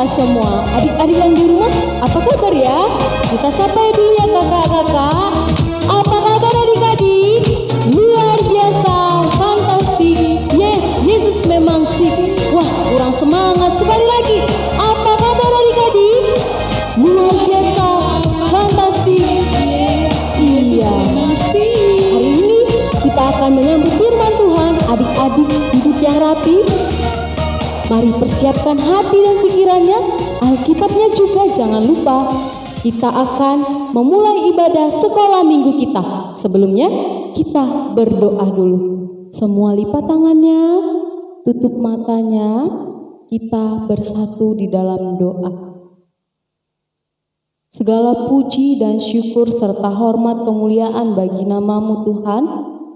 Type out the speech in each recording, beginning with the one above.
kita semua. Adik-adik yang di rumah, apa kabar ya? Kita sapa dulu ya kakak-kakak. Apa kabar adik-adik? Luar biasa, fantastik. Yes, Yesus memang sip. Wah, kurang semangat. Sekali lagi. Apa kabar adik-adik? Luar biasa, fantastik. Iya. Hari ini kita akan menyambut firman Tuhan. Adik-adik duduk yang rapi. Mari persiapkan hati dan pikirannya. Alkitabnya juga jangan lupa. Kita akan memulai ibadah sekolah minggu kita. Sebelumnya kita berdoa dulu. Semua lipat tangannya, tutup matanya. Kita bersatu di dalam doa. Segala puji dan syukur serta hormat kemuliaan bagi nama-Mu Tuhan.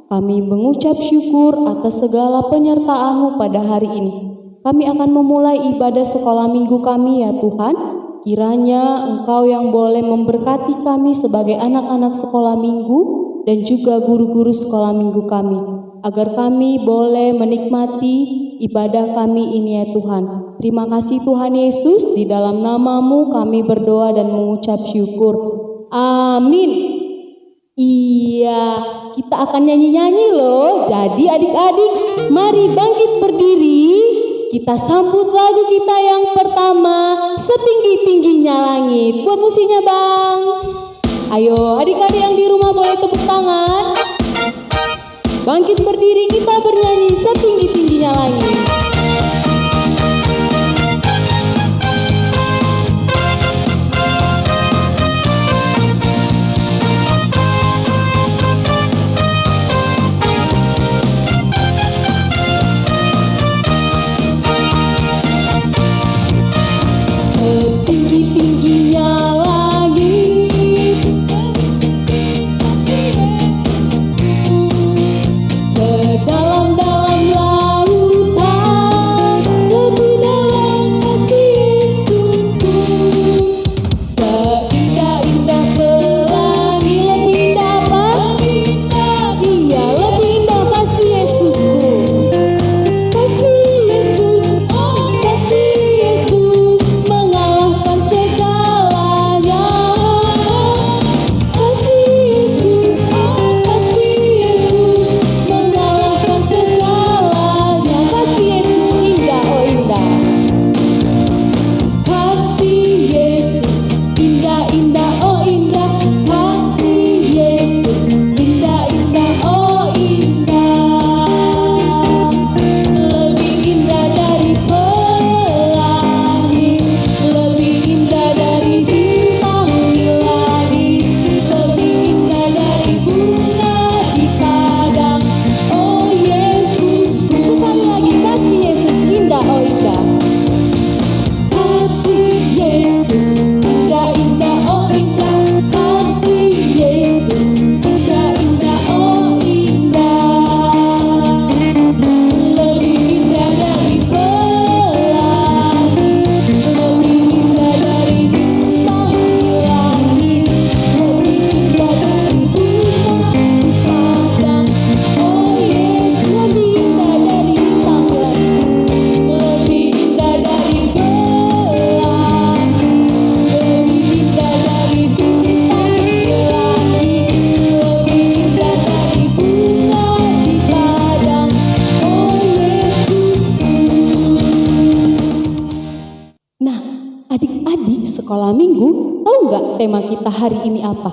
Kami mengucap syukur atas segala penyertaan-Mu pada hari ini. Kami akan memulai ibadah sekolah minggu kami ya Tuhan. Kiranya Engkau yang boleh memberkati kami sebagai anak-anak sekolah minggu dan juga guru-guru sekolah minggu kami. Agar kami boleh menikmati ibadah kami ini ya Tuhan. Terima kasih Tuhan Yesus, di dalam nama-Mu kami berdoa dan mengucap syukur. Amin. Iya, kita akan nyanyi-nyanyi loh. Jadi adik-adik, mari bangkit berdiri. Kita sambut lagu kita yang pertama, Setinggi-tingginya Langit. Buat musiknya Bang. Ayo adik-adik yang di rumah boleh tepuk tangan. Bangkit berdiri, kita bernyanyi Setinggi-tingginya Langit. Sekolah minggu, tahu nggak tema kita hari ini apa?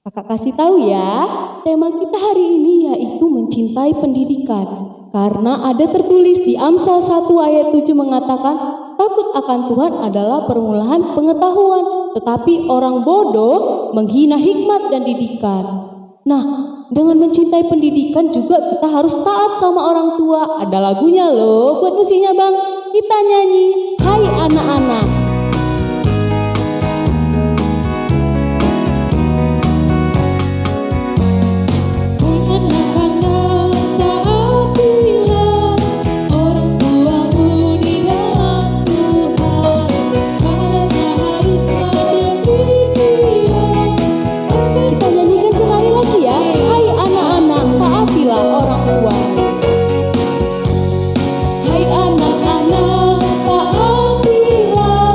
Kakak kasih tahu ya, tema kita hari ini yaitu mencintai pendidikan. Karena ada tertulis di Amsal 1 ayat 7 mengatakan, takut akan Tuhan adalah permulaan pengetahuan, tetapi orang bodoh menghina hikmat dan didikan. Nah, dengan mencintai pendidikan juga kita harus taat sama orang tua. Ada lagunya loh, buat musiknya Bang. Kita nyanyi, hai anak-anak. Hai anak-anak, taatilah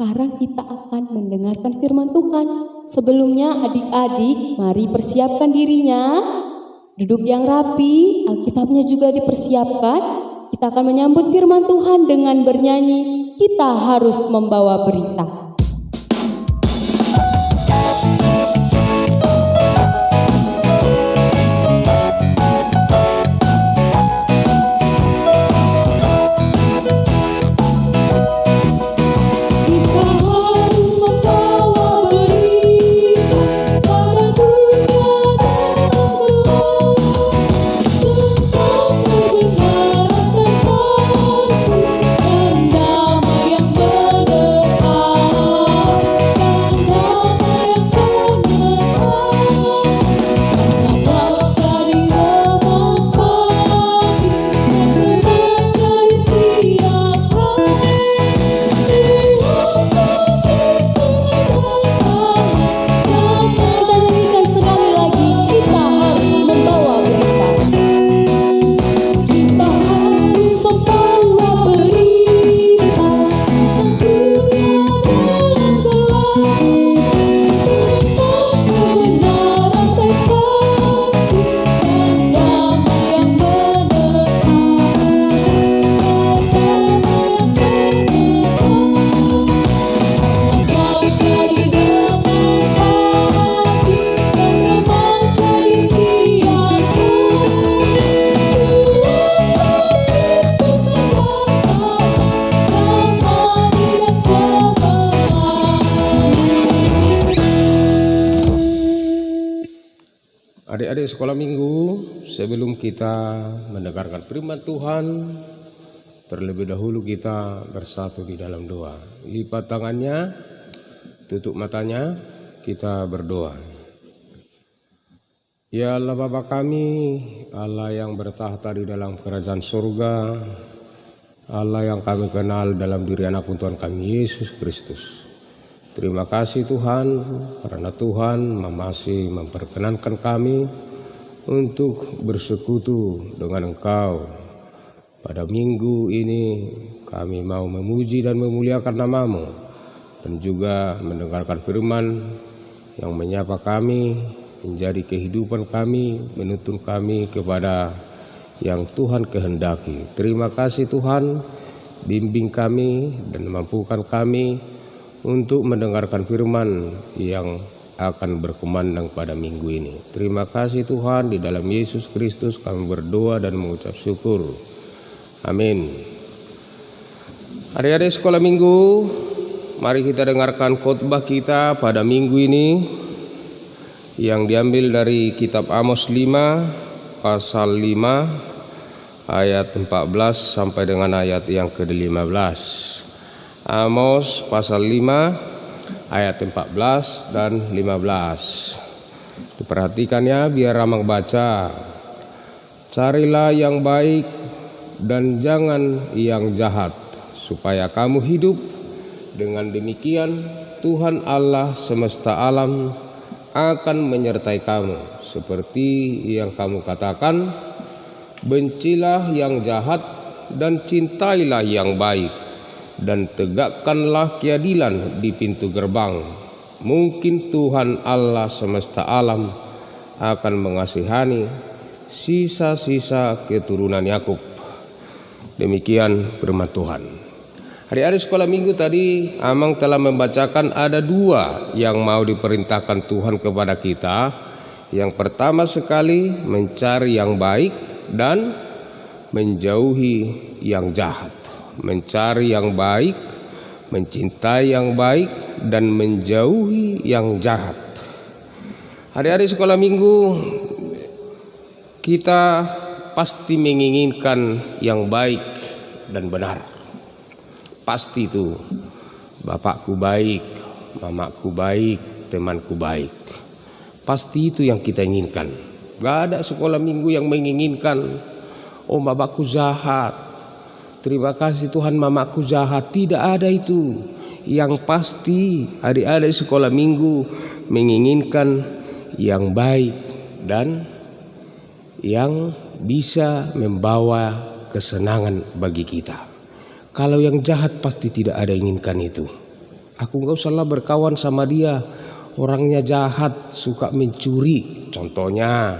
sekarang kita akan mendengarkan firman Tuhan. Sebelumnya adik-adik, mari persiapkan dirinya. Duduk yang rapi, Alkitabnya juga dipersiapkan. Kita akan menyambut firman Tuhan dengan bernyanyi, kita harus membawa berita. Adik-adik sekolah minggu, sebelum kita mendengarkan firman Tuhan, terlebih dahulu kita bersatu di dalam doa. Lipat tangannya, tutup matanya, kita berdoa. Ya Allah Bapa kami, Allah yang bertahta di dalam kerajaan surga, Allah yang kami kenal dalam diri anak Tuhan kami Yesus Kristus. Terima kasih Tuhan, karena Tuhan masih memperkenankan kami untuk bersekutu dengan Engkau. Pada minggu ini kami mau memuji dan memuliakan nama-Mu, dan juga mendengarkan firman yang menyapa kami, menjadi kehidupan kami, menuntun kami kepada yang Tuhan kehendaki. Terima kasih Tuhan, bimbing kami dan mampukan kami untuk mendengarkan firman yang akan berkumandang pada minggu ini. Terima kasih Tuhan, di dalam Yesus Kristus kami berdoa dan mengucap syukur. Amin. Adik-adik sekolah minggu, mari kita dengarkan khotbah kita pada minggu ini yang diambil dari kitab Amos 5 pasal 5 ayat 14 sampai dengan ayat yang ke-15. Amos pasal 5 ayat 14 dan 15. Diperhatikannya biar ramah baca. Carilah yang baik dan jangan yang jahat, supaya kamu hidup. Dengan demikian Tuhan Allah semesta alam akan menyertai kamu. Seperti yang kamu katakan, bencilah yang jahat dan cintailah yang baik, dan tegakkanlah keadilan di pintu gerbang. Mungkin Tuhan Allah semesta alam akan mengasihani sisa-sisa keturunan Yakub. Demikian firman Tuhan. Hari-hari sekolah minggu tadi Amang telah membacakan ada dua yang mau diperintahkan Tuhan kepada kita. Yang pertama sekali mencari yang baik dan menjauhi yang jahat. Mencari yang baik, mencintai yang baik, dan menjauhi yang jahat. Hari-hari sekolah minggu kita pasti menginginkan yang baik dan benar. Pasti itu, bapakku baik, mamaku baik, temanku baik. Pasti itu yang kita inginkan. Gak ada sekolah minggu yang menginginkan, oh bapakku jahat, terima kasih Tuhan mamaku jahat. Tidak ada itu. Yang pasti adik-adik sekolah minggu menginginkan yang baik dan yang bisa membawa kesenangan bagi kita. Kalau yang jahat pasti tidak ada inginkan itu. Aku nggak usahlah berkawan sama dia, orangnya jahat, suka mencuri. Contohnya,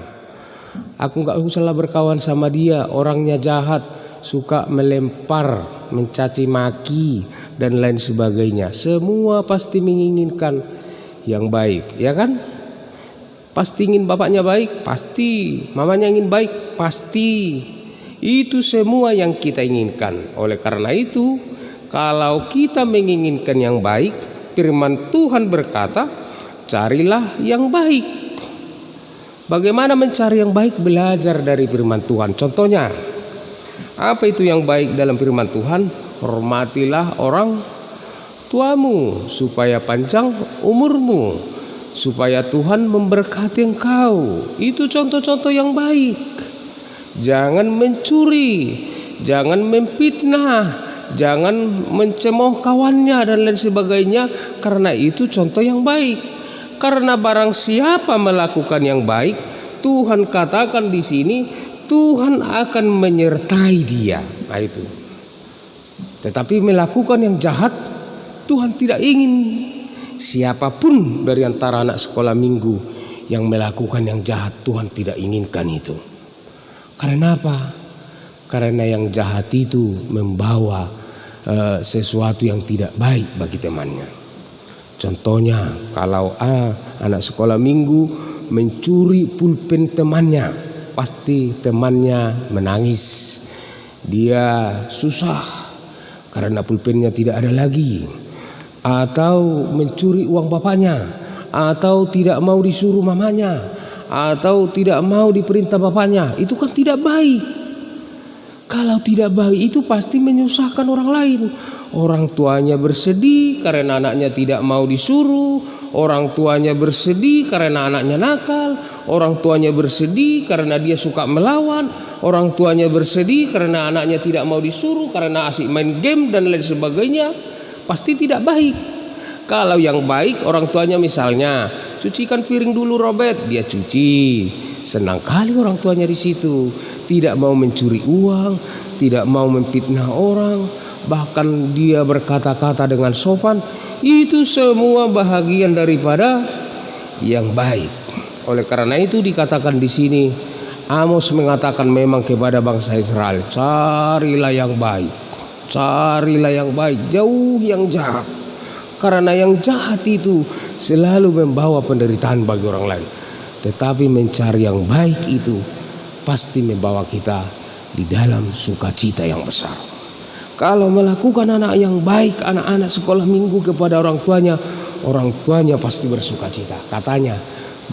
aku nggak usahlah berkawan sama dia, orangnya jahat, suka melempar, mencaci maki dan lain sebagainya. Semua pasti menginginkan yang baik, ya kan? Pasti ingin bapaknya baik, pasti mamanya ingin baik, pasti. Itu semua yang kita inginkan. Oleh karena itu, kalau kita menginginkan yang baik, firman Tuhan berkata, carilah yang baik. Bagaimana mencari yang baik? Belajar dari firman Tuhan. Contohnya, apa itu yang baik dalam firman Tuhan? Hormatilah orang tuamu supaya panjang umurmu, supaya Tuhan memberkati engkau. Itu contoh-contoh yang baik. Jangan mencuri, jangan memfitnah, jangan mencemooh kawannya dan lain sebagainya, karena itu contoh yang baik. Karena barang siapa melakukan yang baik, Tuhan katakan di sini, Tuhan akan menyertai dia. Nah itu. Tetapi melakukan yang jahat, Tuhan tidak ingin. Siapapun dari antara anak sekolah minggu yang melakukan yang jahat, Tuhan tidak inginkan itu. Karena apa? Karena yang jahat itu membawa sesuatu yang tidak baik bagi temannya. Contohnya, kalau anak sekolah minggu mencuri pulpen temannya, pasti temannya menangis. Dia susah karena pulpennya tidak ada lagi. Atau mencuri uang bapaknya, atau tidak mau disuruh mamanya, atau tidak mau diperintah bapaknya. Itu kan tidak baik. Kalau tidak baik itu pasti menyusahkan orang lain. Orang tuanya bersedih karena anaknya tidak mau disuruh. Orang tuanya bersedih karena anaknya nakal. Orang tuanya bersedih karena dia suka melawan. Orang tuanya bersedih karena anaknya tidak mau disuruh, karena asik main game dan lain sebagainya. Pasti tidak baik. Kalau yang baik, orang tuanya misalnya, cucikan piring dulu Robert, dia cuci. Senang kali orang tuanya di situ. Tidak mau mencuri uang, tidak mau memfitnah orang, bahkan dia berkata-kata dengan sopan. Itu semua bahagian daripada yang baik. Oleh karena itu dikatakan di sini, Amos mengatakan memang kepada bangsa Israel, carilah yang baik, carilah yang baik, jauh yang jahat. Karena yang jahat itu selalu membawa penderitaan bagi orang lain. Tetapi mencari yang baik itu pasti membawa kita di dalam sukacita yang besar. Kalau melakukan anak yang baik, anak-anak sekolah minggu kepada orang tuanya pasti bersukacita. Katanya,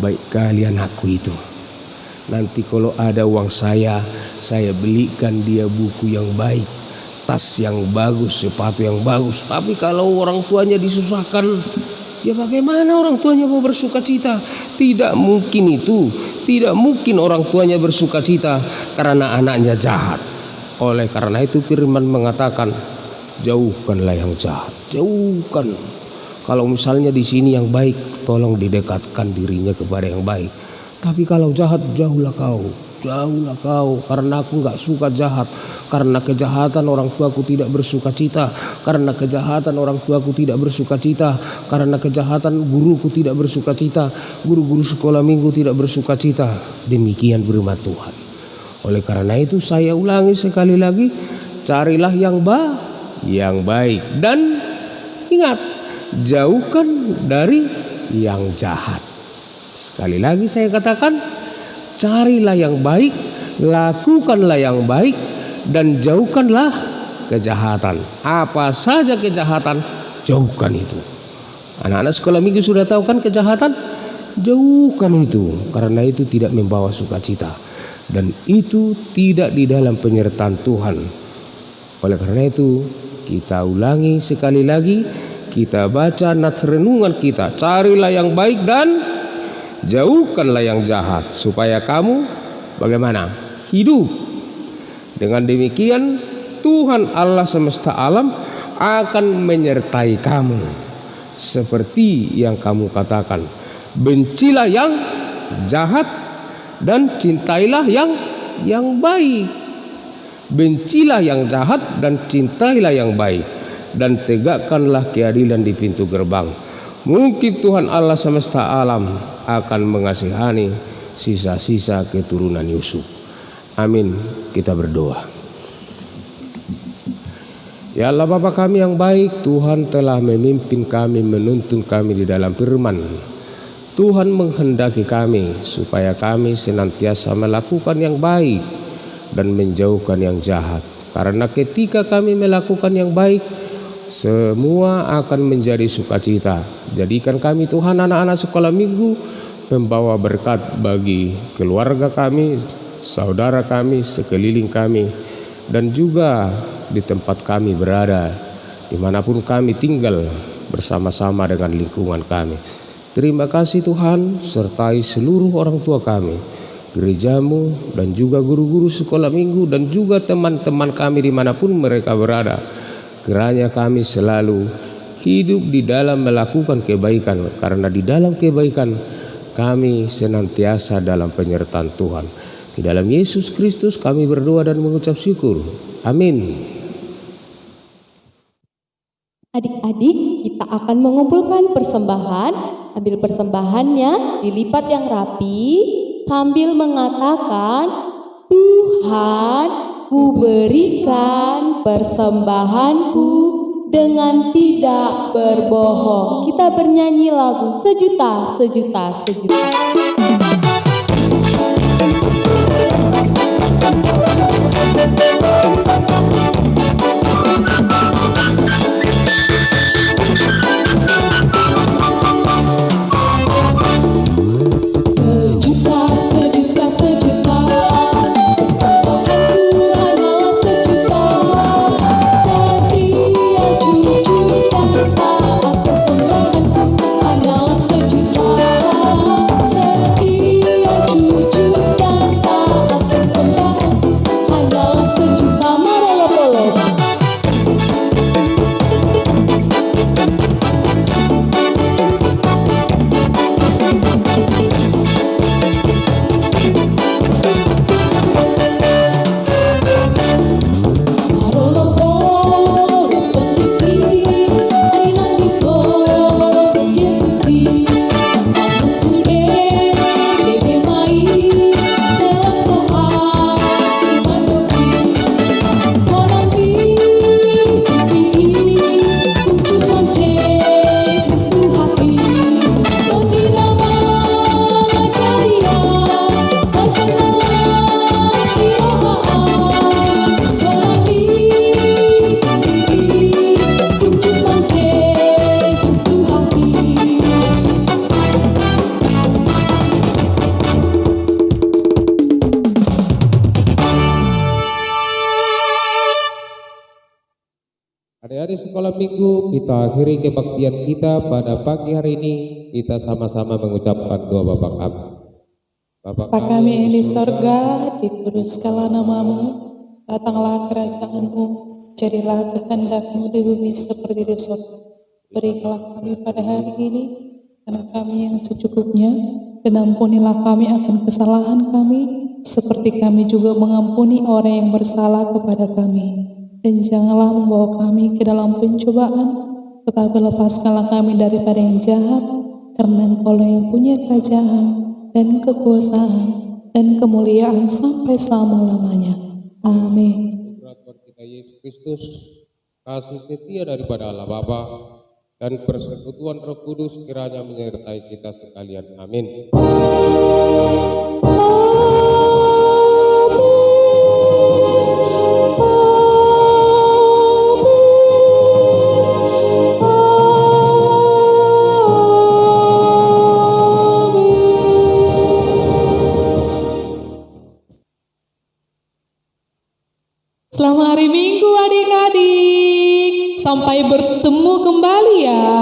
baik kali anakku itu. Nanti kalau ada uang saya belikan dia buku yang baik, tas yang bagus, sepatu yang bagus. Tapi kalau orang tuanya disusahkan, ya bagaimana orang tuanya mau bersukacita? Tidak mungkin itu. Tidak mungkin orang tuanya bersukacita karena anaknya jahat. Oleh karena itu firman mengatakan, jauhkanlah yang jahat, jauhkan. Kalau misalnya di sini yang baik, tolong didekatkan dirinya kepada yang baik. Tapi kalau jahat, jauhlah kau. Jauhlah kau, karena aku gak suka jahat. Karena kejahatan orang tuaku tidak bersukacita. Karena kejahatan orang tuaku tidak bersukacita. Karena kejahatan guruku tidak bersukacita. Guru-guru sekolah minggu tidak bersukacita. Demikian firman Tuhan. Oleh karena itu saya ulangi sekali lagi, carilah yang baik. Dan ingat, jauhkan dari yang jahat. Sekali lagi saya katakan, carilah yang baik, lakukanlah yang baik, dan jauhkanlah kejahatan. Apa saja kejahatan, jauhkan itu. Anak-anak sekolah minggu sudah tahu kan kejahatan? Jauhkan itu, karena itu tidak membawa sukacita, dan itu tidak di dalam penyertaan Tuhan. Oleh karena itu kita ulangi sekali lagi, kita baca nats renungan kita, carilah yang baik dan jauhkanlah yang jahat, supaya kamu bagaimana? Hidup. Dengan demikian Tuhan Allah semesta alam akan menyertai kamu. Seperti yang kamu katakan, bencilah yang jahat dan cintailah yang baik. Bencilah yang jahat dan cintailah yang baik. dan tegakkanlah keadilan di pintu gerbang. Mungkin Tuhan Allah semesta alam akan mengasihani sisa-sisa keturunan Yusuf. Amin. Kita berdoa. Ya Allah Bapa kami yang baik, Tuhan telah memimpin kami, menuntun kami di dalam firman. Tuhan menghendaki kami supaya kami senantiasa melakukan yang baik dan menjauhkan yang jahat. Karena ketika kami melakukan yang baik, semua akan menjadi sukacita. Jadikan kami Tuhan anak-anak sekolah minggu membawa berkat bagi keluarga kami, saudara kami, sekeliling kami, dan juga di tempat kami berada, dimanapun kami tinggal bersama-sama dengan lingkungan kami. Terima kasih Tuhan, sertai seluruh orang tua kami, gerejamu, dan juga guru-guru sekolah minggu, dan juga teman-teman kami dimanapun mereka berada. Kiranya kami selalu hidup di dalam melakukan kebaikan, karena di dalam kebaikan kami senantiasa dalam penyertaan Tuhan. Di dalam Yesus Kristus kami berdoa dan mengucap syukur. Amin. Adik-adik, kita akan mengumpulkan persembahan. Ambil persembahannya, dilipat yang rapi, sambil mengatakan, Tuhan, ku berikan persembahanku dengan tidak berbohong. Kita bernyanyi lagu sejuta, sejuta, sejuta. Adik-adik sekolah minggu, kita akhiri kebaktian kita pada pagi hari ini. Kita sama-sama mengucapkan doa Bapa kami. Bapa kami yang di sorga, dikuduskanlah namamu, datanglah kerajaanmu, jadilah kehendakmu di bumi seperti di sorga. Berikanlah kami pada hari ini, dan kami yang secukupnya, dan ampunilah kami akan kesalahan kami, seperti kami juga mengampuni orang yang bersalah kepada kami. Dan janganlah membawa kami ke dalam pencobaan, tetapi lepaskanlah kami daripada yang jahat, karena Engkau yang punya kerajaan dan kekuasaan dan kemuliaan sampai selama-lamanya. Amin. Tuhan kita Yesus Kristus, kasih setia daripada Allah Bapa dan persekutuan Roh Kudus kiranya menyertai kita sekalian. Amin. Selamat hari Minggu adik-adik. Sampai bertemu kembali ya.